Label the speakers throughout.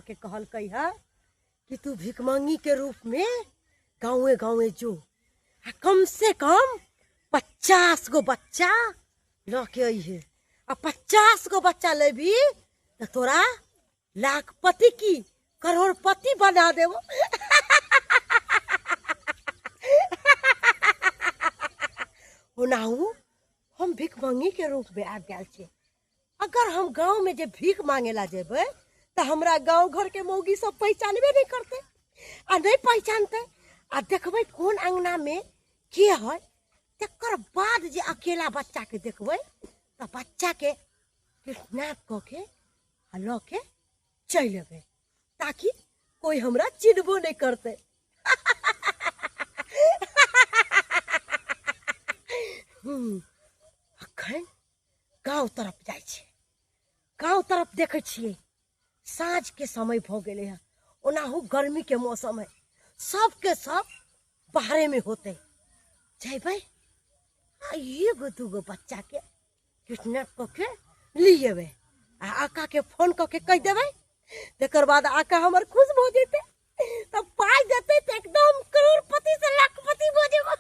Speaker 1: के कहल कही है कि तू भिखमंगी के रूप में गाँवे गाँवे जो कम से कम 50 गो बच्चा लके आई है। और 50 गो बच्चा ले भी तो तोरा लाखपति की करोड़पति बना देवो। ओनाहू हम भिखमंगी के रूप में आ गए छे। अगर हम गांव में जे भीख मांगे ला जेबे तो हमरा गांव घर के मौगी सब पहचानबे नहीं करते आ नहीं पहचानते आ देखबे कौन अंगना में के है। तकर बाद जे अकेला बच्चा के देखबे तो बच्चा के किडनैप करके ल के चल अबे ताकि कोई हमरा चिन्हबो नहीं करते। अखन गाँव तरफ जाय छे, गाँव तरफ देखे छिए साँझ के समय भ गेले है। ओनाहू गर्मी के मौसम है, सब के सब बाहरे में होते जेबे एगो दूगो बच्चा के किडनैप करके लिएबे आ आका के फोन करके कह देबे। तेकर बाद आका हमर खुश हो जेते तब पाई देते तो एकदम करोड़पति से लाखपति हो जेबो।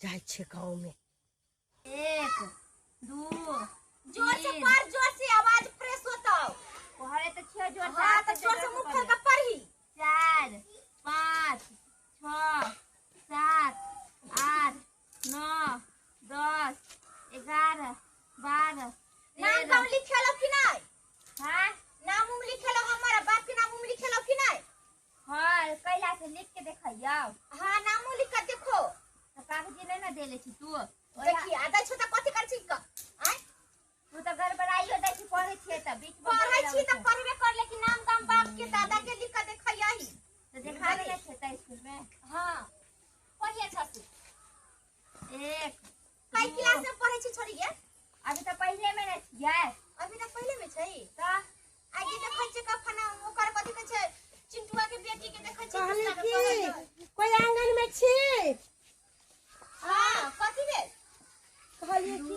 Speaker 1: जाय छे गाँव में
Speaker 2: 1 2
Speaker 3: जोर से पढ़, जोर से आवाज फ्रेश होता
Speaker 2: पढ़े तो छे जोर से।
Speaker 3: हाँ तो जोर से मुंह खोल के पढ़ी।
Speaker 2: 4 5 6 7 8 9 10 11 12
Speaker 3: नाम गाँव लिखेलो कि नहीं?
Speaker 2: हाँ
Speaker 3: नाम उम लिखेलो, हमारा बाप के नाम उम लिखेलो कि नहीं?
Speaker 2: हाँ कैला से लिख के देखियो।
Speaker 3: हाँ नाम उम लिख के देखो।
Speaker 2: तो कागज नहीं ना देले छी तू।
Speaker 3: देखिए आधा छोटा कथि कर छी का आय
Speaker 2: तू तो गड़बड़ाइयो दै छी पढ़े छी त बीच में
Speaker 3: पढ़ै छी त पढ़बे कर, लेकिन नाम गाम बाप के दादा के लिख के देखिया ही
Speaker 2: तो देखा देले छै त स्कूल में।
Speaker 3: हां पढ़िए छसु
Speaker 2: 1
Speaker 3: कई क्लास में पढ़ै छी छोड़िए?
Speaker 2: अभी तो पहले में नहीं छियै।
Speaker 3: अभी तक पहले में छै
Speaker 2: तो
Speaker 3: आगे देखै छी कफना ओकर कथि कहै छै चिंटुआ के बेटी के देखै छी
Speaker 1: कहले
Speaker 3: दूसरा के
Speaker 1: कि
Speaker 3: कहै छै।
Speaker 1: कोई आंगन में छी।
Speaker 3: हां कथि भेल?
Speaker 1: कहलिए कि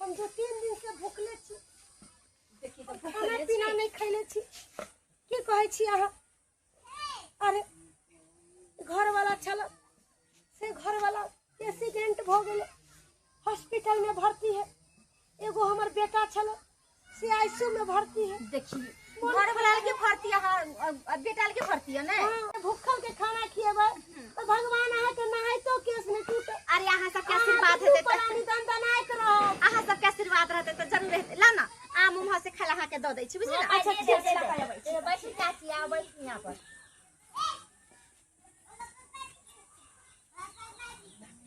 Speaker 1: हम 2-3 दिन से भूखले छी,
Speaker 3: देखि तो
Speaker 1: खाना पीना नहीं खैले छी। की कहै छी अहाँ? अरे घर वाला छल से घर वाला एक्सीडेंट भ गेले, हॉस्पिटल में भर्ती है। एगो हमर बेटा छल से आईसीयू में भर्ती है।
Speaker 3: देखिए घर वाला के भर्ती है, बेटा के भर्ती है ना।
Speaker 1: भूखल के खाना खिएबे तो भगवान अहाँ के नहाय तो केस नहीं टूटे।
Speaker 3: अरे अहाँ सब के आशीर्वाद हेते त
Speaker 1: पानी दंदा नहीं करो।
Speaker 3: अहाँ सब के आशीर्वाद रहते तो जरूर रहते। ला ना आम उम से खाला अहाँ के द दै छी, बुझली ना?
Speaker 2: अच्छा दे बैठी चाची आ बैठ यहां पर।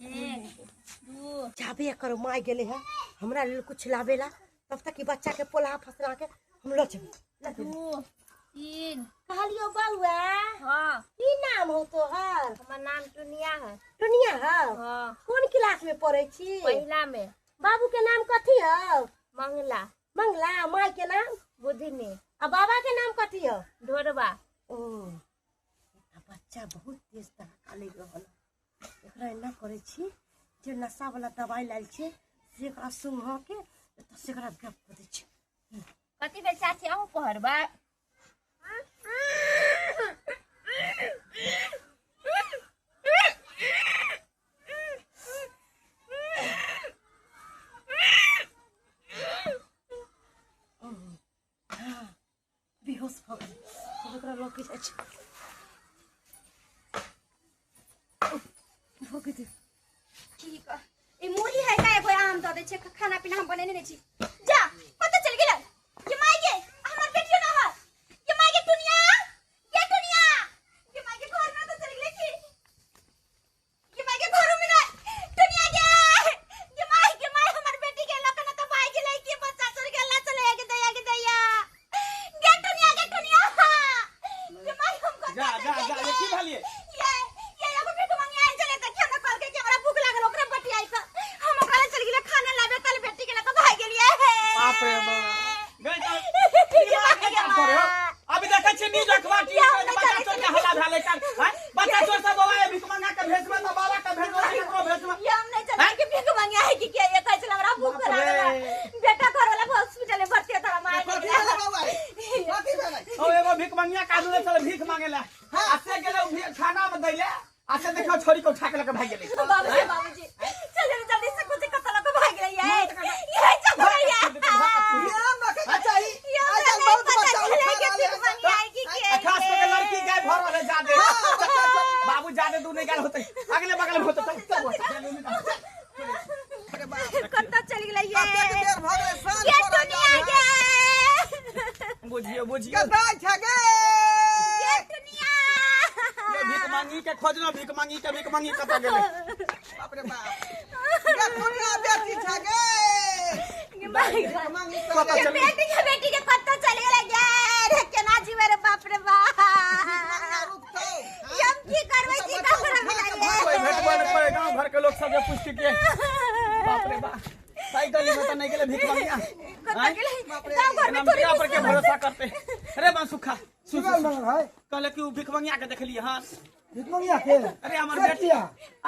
Speaker 2: 1 2
Speaker 1: जाबे करो माय गेले है हमरा लेल कुछ लावेला, तब तक कि बच्चा के पोला फसला के हम ल जेबे।
Speaker 2: 2 3
Speaker 1: कहलियो बउआ
Speaker 2: हां
Speaker 1: की नाम हो तोहर?
Speaker 2: हमर नाम टुनिया है।
Speaker 1: टुनिया है?
Speaker 2: हां
Speaker 1: कौन क्लास में पढ़े छी?
Speaker 2: पहिला में।
Speaker 1: बाबू के नाम कथी है?
Speaker 2: मंगला।
Speaker 1: मंगला। माय के नाम?
Speaker 2: बुधिनी।
Speaker 1: आ बाबा के नाम कथी है?
Speaker 2: ढोरबा।
Speaker 1: ओ बच्चा बहुत तेज तरह ले रहल। एकरा एना करे छी जे नशा वाला दवाई लाल छे से एकरा सुंघ के त से एकरा गप कर दे छी।
Speaker 2: कथि बे चाची आहू पढ़बा?
Speaker 1: बेहोश भ गेल एकरा रोके छै भोगे दे।
Speaker 3: ठीक है ए मूली है का एगो आम द दे छै, खाना पीना हम बनेने नहीं छी। जा पता चल गेल ये माय के हमर बेटी ना है। ये माय के दुनिया ये माय के घर में तो चल गेल की। ये माय के घर में ना दुनिया ये माय हमर बेटी के लक ना तो भाई गेलै की बच्चा चल गेल ना चले के दया गे दुनिया ये माय हमको
Speaker 4: जा ये की भालिए
Speaker 3: ये अब भी तुम आए चले त खाना कल के हमरा भूख लागल ओकरा बटी आई त हम ओकरा चल गेल खाना लाबे कल बेटी के लक भाई गेलिए।
Speaker 4: बाप रे मां गई तो काम करे हो। अभी देखै छी न्यूज अखबार टीवी में बच्चा चोर के हल्ला भेलै कर हैं। बच्चा चोर सब बाबा भिख मांगा के भेजबे त बाबा के भेजबे को भेजबे।
Speaker 3: ये हम नहीं चले कि भीख मांगे है कि के ये कहै छल हमरा भूख
Speaker 4: मंगिया कादू ले चल भीख मांगेला आसे गेले खाना में दैले आसे देखो छोरी को उठा के लेके भाग गेले
Speaker 3: बाबूजी चल जल्दी से कुछ कतला को भाग रही है ये चल रही है
Speaker 5: अच्छा ही
Speaker 3: ये बहुत बच्चा लेके भीख आएगी के
Speaker 4: खास करके लड़की गाय भर वाले जादे बाबू जादे दूर नहीं गल होते अगले बगल में होते
Speaker 3: कत्ता चल गई
Speaker 5: देर
Speaker 3: है
Speaker 5: भगले सान
Speaker 3: ये दुनिया के
Speaker 4: बुझियो
Speaker 5: कदाई छगे
Speaker 3: ये दुनिया
Speaker 4: ये भीख मांगी के खोजना भीख मांगी कता गेले
Speaker 5: बाप रे बाप ये दुनिया बेटी छगे मांगी
Speaker 4: पता
Speaker 3: ये
Speaker 4: चल
Speaker 3: बेटी के कत्ता चल गई यार केना जी मेरे बाप रे बाप हम की करबै जी का
Speaker 4: कोई भेट पड़े गांव घर के लोग सब पूछ के बाप रे बाप साइकिल में तो नहीं गेले भीख मांगिया
Speaker 3: कत्ता गेलै गांव घर में
Speaker 4: नाम क्या पर के भरोसा करते अरे बा सुखा
Speaker 5: सुगल मंगल भाई
Speaker 4: कहले कि भीख मांगिया के देखलिए हां
Speaker 5: भीख मंगिया के
Speaker 4: अरे हमर बेटी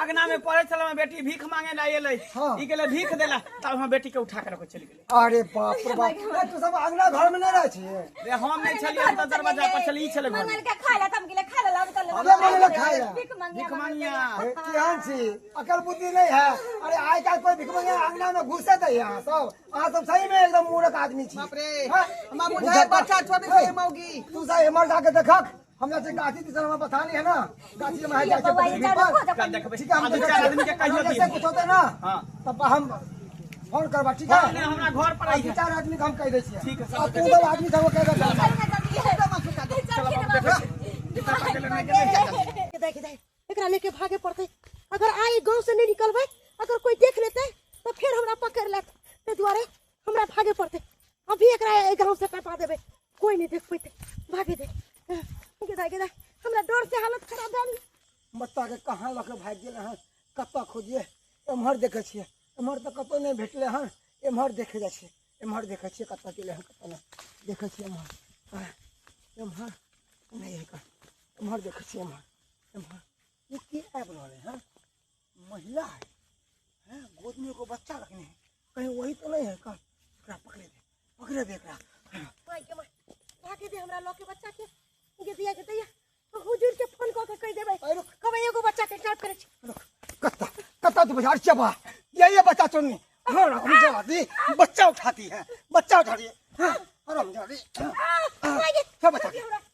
Speaker 4: अगना में पढ़े चला में बेटी भीख मांगे ना एले ई गेले भीख देला तब हम बेटी के उठा के रख चली गेले
Speaker 5: अरे बाप रे बाप तू सब अगला घर में नहीं रह छिए
Speaker 4: रे हम नहीं चलिए हम तो दरवाजा पर चली चले घर
Speaker 3: मंगल के खाला तम गेले खाला लाव कर
Speaker 5: अबे मंगल खाया
Speaker 3: भीख
Speaker 4: भीख
Speaker 3: मांगिया
Speaker 4: मांगिया
Speaker 5: केहन छी अकल बुद्धि नहीं है अरे आज काल कोई भीख मंगिया अंगना में घुसे थे यहाँ सब आप सब सही में एकदम मूर्ख आदमी छी
Speaker 6: बाप रे
Speaker 5: हाँ?
Speaker 6: हम बुझाए बच्चा छोटी सी मौगी
Speaker 5: तू सही मर जाके देखक हमरा से गाछी दिशा में बतानी है ना गाछी में जाके पृथ्वी पर
Speaker 4: का देखबे
Speaker 5: ठीक है हम
Speaker 4: दो चार आदमी के कहियो
Speaker 5: जैसे
Speaker 4: दिए
Speaker 5: कुछ होते ना
Speaker 4: हां
Speaker 5: तब हम फोन करबा ठीक है
Speaker 4: नहीं हमरा घर पर आई
Speaker 5: दो
Speaker 4: है
Speaker 5: चार आदमी को हम कह दे छिए
Speaker 4: ठीक है, सब
Speaker 5: अब तू सब आदमी सब कह दे
Speaker 1: देख एकरा लेके भागे पड़ते अगर आई गांव से नहीं निकलबै अगर कोई देख लेते तो फिर हमरा पकड़ लेत ते दुआरे हमरा भागे पड़ते अभी एकरा गांव से कटा देबे कोई नहीं देख पैते भागे दे गेदा हमरा डर से हालत खराब भए गेल
Speaker 5: बच्चा के कहाँ लके भाग गेल हन कत्ता खोजिए एम्हर देखे छिए एम्हर तो कतौ नहीं भेटले हन एम्हर देखे जाइ छिए एम्हर देखे छिए कत्ता गेले हन कत्ता नहीं देखे छिए एम्हर एम्हर नहीं है एम्हर देखे छिए एम्हर ये की ऐप वाले हैं महिला है गोद में को बच्चा रखने हैं कहीं वही तो नहीं है कल एकरा पकड़े दे एकरा
Speaker 1: भाई के मां भागे दे हमरा लोग के बच्चा के दिया के दैया तो हुजूर के फोन क के कह देबै
Speaker 5: अरे
Speaker 1: कबे एगो बच्चा के किडनैप करे छी
Speaker 5: कत्ता तू बजा चबा ये बच्चा चोरनी हम जाती बच्चा उठाती है और हम जाती सब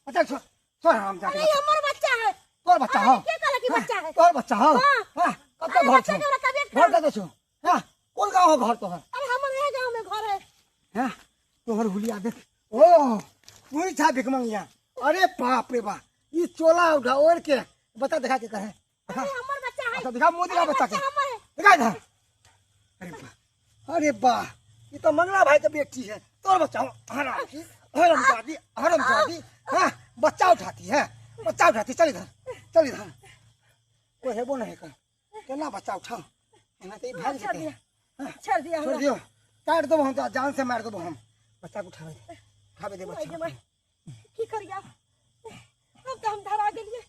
Speaker 5: बच्चा छोड़ हम जाती
Speaker 1: अरे हमर बच्चा है
Speaker 5: तोर बच्चा हो
Speaker 1: के कहला कि बच्चा है
Speaker 5: तोर बच्चा हो
Speaker 1: हाँ।
Speaker 5: कत्ता घर छो घर का छो हां कौन गांव हो घर तोहर
Speaker 1: अरे हमर यह गांव में घर है
Speaker 5: हां तोहर हुलिया देख ओ पूरी था भिख मंगिया अरे बाप रे बाप ये चोला उठा और के बता दिखा के कहे
Speaker 1: अरे हमर बच्चा है
Speaker 5: अच्छा दिखा मोदी का बच्चा के
Speaker 1: हमर है
Speaker 5: दिखा इधर अरे वाह ये तो मंगला भाई का बेटी है तोर बच्चा हो हरम जादी हाँ बच्चा उठाती है चल इधर कोई है वो नहीं कर केना बच्चा उठाओ एना तो भाग जाते हैं
Speaker 1: छोड़ दिया
Speaker 5: छोड़ दियो काट दो हम तो जान से मार दो हम बच्चा को उठावे दे बच्चा को।
Speaker 1: की करिया अब तो हम धरा गेलिए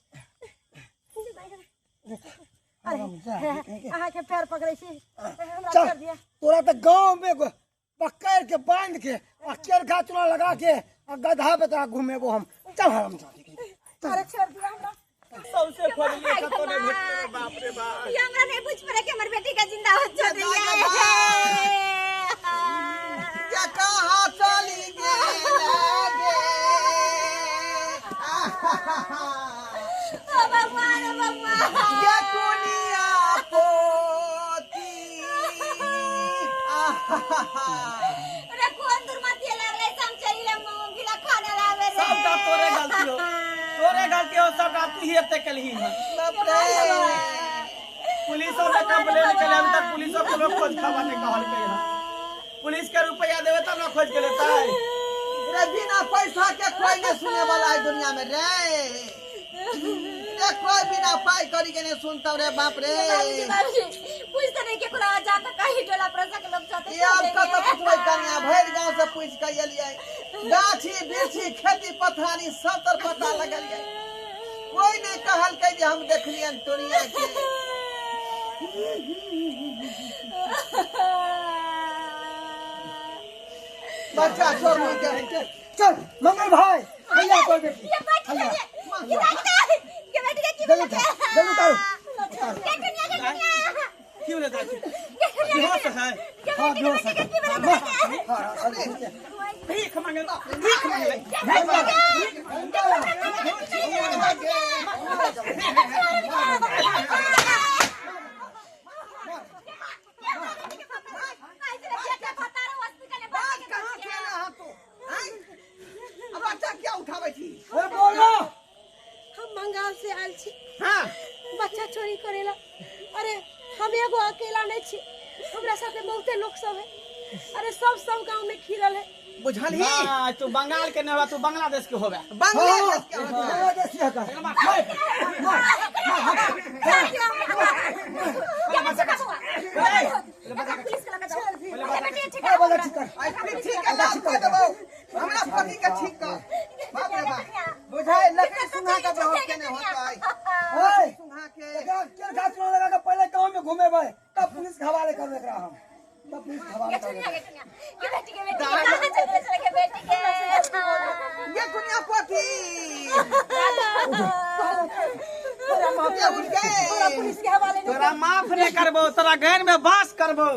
Speaker 1: अरे आहा के पैर पकड़े छी हमरा
Speaker 5: चल
Speaker 1: छोड़ दिया
Speaker 5: तोरा तो गांव में पकड़ के बांध के और चरखा चुना लगा के और गधा पे तोरा घूमे वो हम चल हम
Speaker 1: अरे छोड़ दिया हमरा
Speaker 4: सबसे खोलिए कतो ने भेट बाप रे बाप
Speaker 3: ये हमरा नहीं पूछ पड़े कि हमर बेटी का जिंदा हो छोड़ दिया
Speaker 6: क्या कहाँ चली गेल
Speaker 3: ओ भगवान
Speaker 6: ये दुनिया पोती
Speaker 3: अरे कौन दुर्मति लगले सम चली मम्मी गिला खाना लावे रे
Speaker 4: सबका तोरे गलती हो सबका तू ही एते कलही है
Speaker 6: बाप रे
Speaker 4: पुलिस और कंप्लेन के अभी तक पुलिस को लोग खोज खबर नहीं कहल के है पुलिस के रुपया देवे तब ना खोज के लेता है
Speaker 6: रे बिना पैसा के कोई नहीं सुने वाला है दुनिया में रे कोई बिना पाई करी के नहीं सुनता रे बाप रे
Speaker 3: पूछते नहीं के कुरा जाता कहीं टोला प्रसा के लोग जाते
Speaker 6: ये अब कत पूछबै कन्या भर गांव से पूछ के एलिए गाछी बिरछी खेती पथारी सब तर पता लगलिए कोई नहीं कहल के जे हम देखलियन तोरिया के बच्चा छोड़ के
Speaker 5: चल मंगल भाई भैया कोई बेटी
Speaker 3: ये बेटी
Speaker 5: भैया
Speaker 3: ये बेटी की
Speaker 5: जल्दी उठा जल्दी उतारो
Speaker 3: ये दुनिया के दुनिया
Speaker 4: क्यों रे दादी बेहोश है
Speaker 5: हाँ बेहोश है हाँ
Speaker 4: भीख मांगे भीख मांगे
Speaker 6: बात कहाँ से आया हाँ तू हैं? अब बच्चा क्या उठावे थी
Speaker 5: अरे बोलो
Speaker 1: हम बंगाल से आयल छी
Speaker 6: हाँ
Speaker 1: बच्चा चोरी करेला अरे हम एगो अकेला नहीं छी हमरा साथे बहुते लोग सब है अरे सब गांव में खिरल है
Speaker 6: बुझल ही
Speaker 4: ना तू बंगाल के नहीं हो तू बांग्लादेश के होबे
Speaker 6: बांग्लादेश क्या होता है?
Speaker 5: बांग्लादेश का बोला ठीक कर
Speaker 6: आई ठीक है काम कर देबो हमरा पति के ठीक कर बाप रे बाप बुझाए लकड़ी सुना का बेहोश के नहीं होता है
Speaker 5: ओए
Speaker 6: सुना के
Speaker 5: क्या गाछ में लगा के पहले गांव में घूमे भाई तब पुलिस के हवाले कर देख रहा हम तब पुलिस के हवाले कर
Speaker 6: ये दुनिया पति ये उठ गए
Speaker 1: पुलिस के हवाले
Speaker 4: तोरा माफ नहीं करबो तोरा घर में बास करबो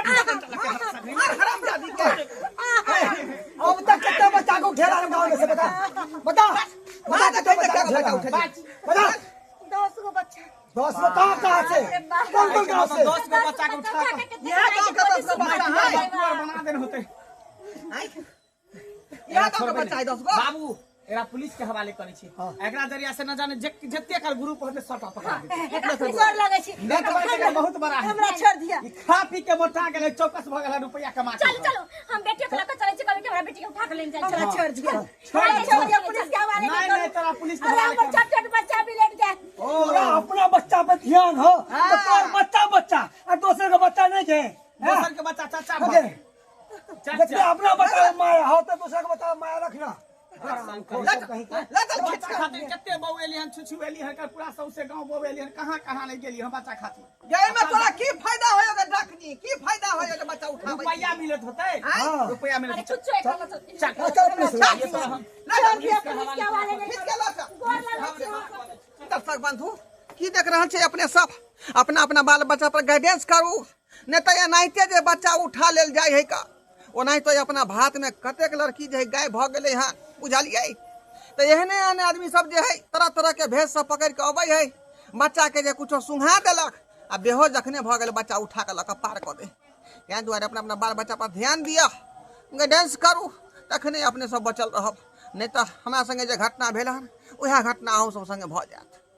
Speaker 6: मार हरामजादी के
Speaker 5: अब तक कितना बच्चा को उठेला गांव में से बता बता
Speaker 6: मार के क्या बच्चा उठे
Speaker 5: बता
Speaker 1: 10 गो बच्चा
Speaker 5: दोस्त बताओ कहाँ से कौन गांव से
Speaker 4: दोस्त को बच्चा को उठा के
Speaker 6: यह गांव का बच्चा है
Speaker 4: कुआर बना देन होते
Speaker 6: यह गांव का बच्चा है 10 गो
Speaker 4: बाबू एरा पुलिस के हवाले करे छी एकरा जरिया से न जाने जत्ते कर ग्रुप होते सटा पकड़ा दे
Speaker 1: डर लगे छी
Speaker 4: नेट वर्क बहुत बड़ा है
Speaker 1: हमरा छोड़ दिया
Speaker 4: ई खा पी के मोटा गेले चौकस भ गेल रुपया कमा के
Speaker 3: चलो चलो हम बेटियों को लेकर चले छी कभी हमरा बेटी के उठा के लेने जाए
Speaker 1: हमरा छोड़ दिया
Speaker 4: छोड़
Speaker 1: दिया पुलिस के हवाले
Speaker 4: नहीं नहीं तोरा पुलिस के
Speaker 1: अरे
Speaker 4: हवाले
Speaker 1: हमर छोट छोट बच्चा भी लेट गए
Speaker 5: तोरा अपना बच्चा पे ध्यान हो तो तोर बच्चा और दूसरे का बच्चा नहीं के
Speaker 4: दोसर के बच्चा चाचा
Speaker 5: ओके
Speaker 4: भाई
Speaker 5: जब अपना बच्चा माया हो तो दूसरा का बच्चा माया रखना
Speaker 4: बच्चा खातिर कते बौ एली हन छुछु एली हन पूरा सौसे गांव बौ एली हन कहां नहीं गेली हम बच्चा खातिर
Speaker 6: ये में तोरा की फायदा होएगा डकनी की फायदा होएगा बच्चा उठावे
Speaker 4: रुपया मिलत होते
Speaker 6: हाँ।
Speaker 4: रुपया मिलत
Speaker 3: छुच्छू एक हम
Speaker 4: चल
Speaker 5: चल पुलिस
Speaker 4: ये तो हम
Speaker 6: पुलिस
Speaker 1: के हवाले
Speaker 6: दर्शक बंधु की देख रहल छै अपने सब अपना अपना बाल बच्चा पर गाइडेंस करू नहीं तो एनाहिते जे बच्चा उठा लेल जाय है का ओनाहि तो अपना भारत में कतेक लड़की जे गायब भ गेले हन बुझलिए तो एहने एहने आदमी सब जे है तरह तरह के भेष सब पकड़ के अबै है बच्चा के जे कुछो सुंघा देलक आ बेहोश जखने भ गेल बच्चा उठा के लक पार क दे यहाँ दुआरे अपना अपना बाल बच्चा पर ध्यान दिया गाइडेंस करू तखने अपने सब बचल रहब नहीं तो हमरा संगे जे घटना भेल हन वह घटना अहूँ सब संगे भ जायत।